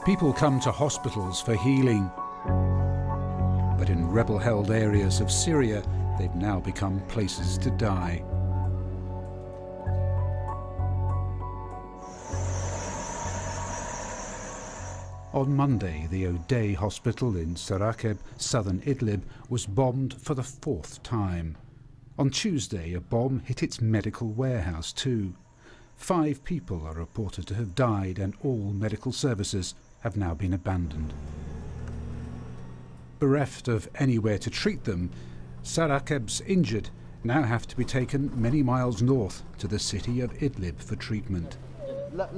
People come to hospitals for healing. But in rebel-held areas of Syria, they've now become places to die. On Monday, the O'Day hospital in Sarakeb, southern Idlib, was bombed for the 4th time. On Tuesday, a bomb hit its medical warehouse too. 5 people are reported to have died, and all medical services have now been abandoned. Bereft of anywhere to treat them, Sarakeb's injured now have to be taken many miles north to the city of Idlib for treatment. But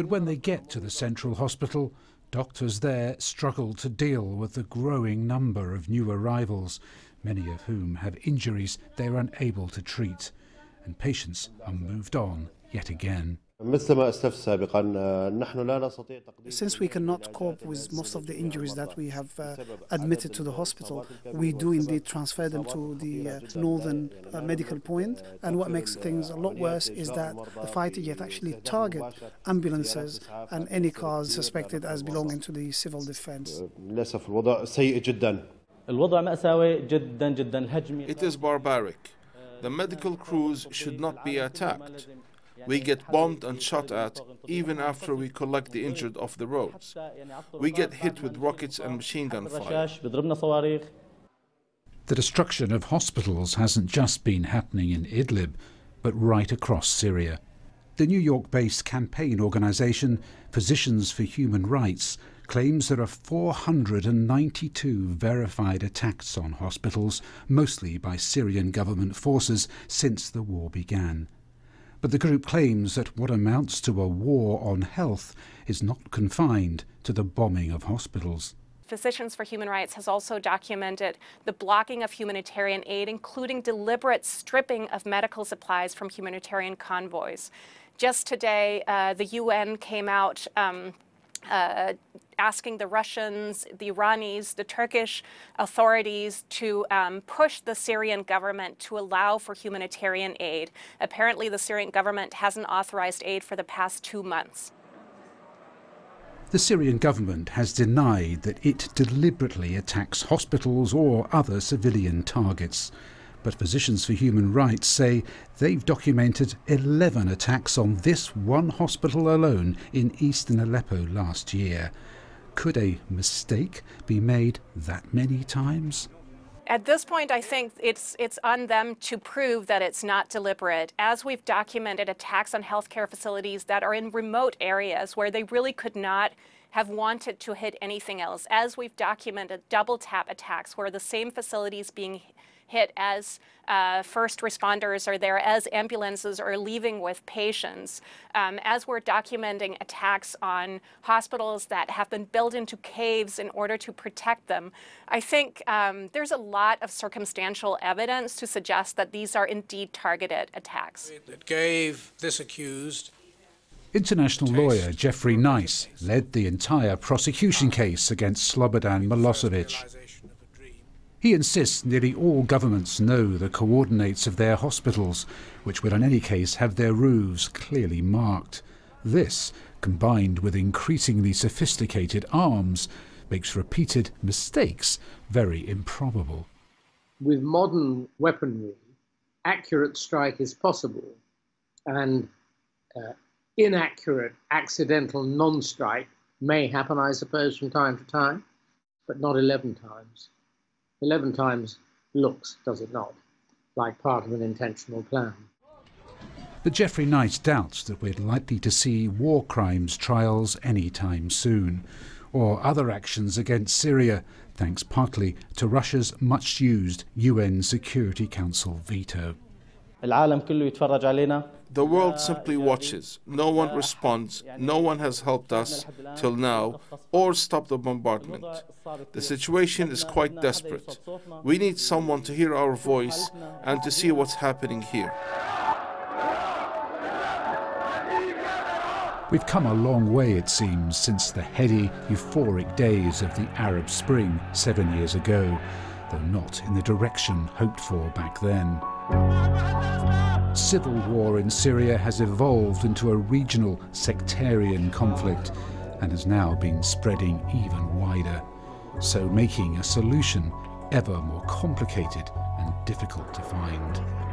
when they get to the central hospital, doctors there struggle to deal with the growing number of new arrivals, many of whom have injuries they're unable to treat, and patients are moved on yet again. Since we cannot cope with most of the injuries that we have admitted to the hospital, we do indeed transfer them to the northern medical point. And what makes things a lot worse is that the fighter jet actually target ambulances and any cars suspected as belonging to the civil defense. It is barbaric. The medical crews should not be attacked. We get bombed and shot at even after we collect the injured off the roads. We get hit with rockets and machine gun fire. The destruction of hospitals hasn't just been happening in Idlib, but right across Syria. The New York-based campaign organisation Physicians for Human Rights claims there are 492 verified attacks on hospitals, mostly by Syrian government forces, since the war began. But the group claims that what amounts to a war on health is not confined to the bombing of hospitals. Physicians for Human Rights has also documented the blocking of humanitarian aid, including deliberate stripping of medical supplies from humanitarian convoys. Just today, the UN came out asking the Russians, the Iranis, the Turkish authorities to push the Syrian government to allow for humanitarian aid. Apparently, the Syrian government hasn't authorized aid for the past 2 months. The Syrian government has denied that it deliberately attacks hospitals or other civilian targets. But Physicians for Human Rights say they've documented 11 attacks on this one hospital alone in eastern Aleppo last year. Could a mistake be made that many times? At this point, I think it's on them to prove that it's not deliberate. As we've documented attacks on healthcare facilities that are in remote areas where they really could not have wanted to hit anything else. As we've documented double tap attacks where the same facilities being hit as first responders are there, as ambulances are leaving with patients, as we're documenting attacks on hospitals that have been built into caves in order to protect them. I think there's a lot of circumstantial evidence to suggest that these are indeed targeted attacks. It gave this accused. International lawyer Geoffrey Nice led the entire prosecution case against Slobodan Milosevic. He insists nearly all governments know the coordinates of their hospitals, which will in any case have their roofs clearly marked. This, combined with increasingly sophisticated arms, makes repeated mistakes very improbable. With modern weaponry, accurate strike is possible, and inaccurate, accidental non-strike may happen, I suppose, from time to time, but not 11 times. 11 times looks, does it not, like part of an intentional plan. But Geoffrey Nice doubts that we're likely to see war crimes trials anytime soon, or other actions against Syria, thanks partly to Russia's much-used UN Security Council veto. The world simply watches. No one responds. No one has helped us till now or stopped the bombardment. The situation is quite desperate. We need someone to hear our voice and to see what's happening here. We've come a long way, it seems, since the heady, euphoric days of the Arab Spring 7 years ago, though not in the direction hoped for back then. Civil war in Syria has evolved into a regional sectarian conflict and has now been spreading even wider, so making a solution ever more complicated and difficult to find.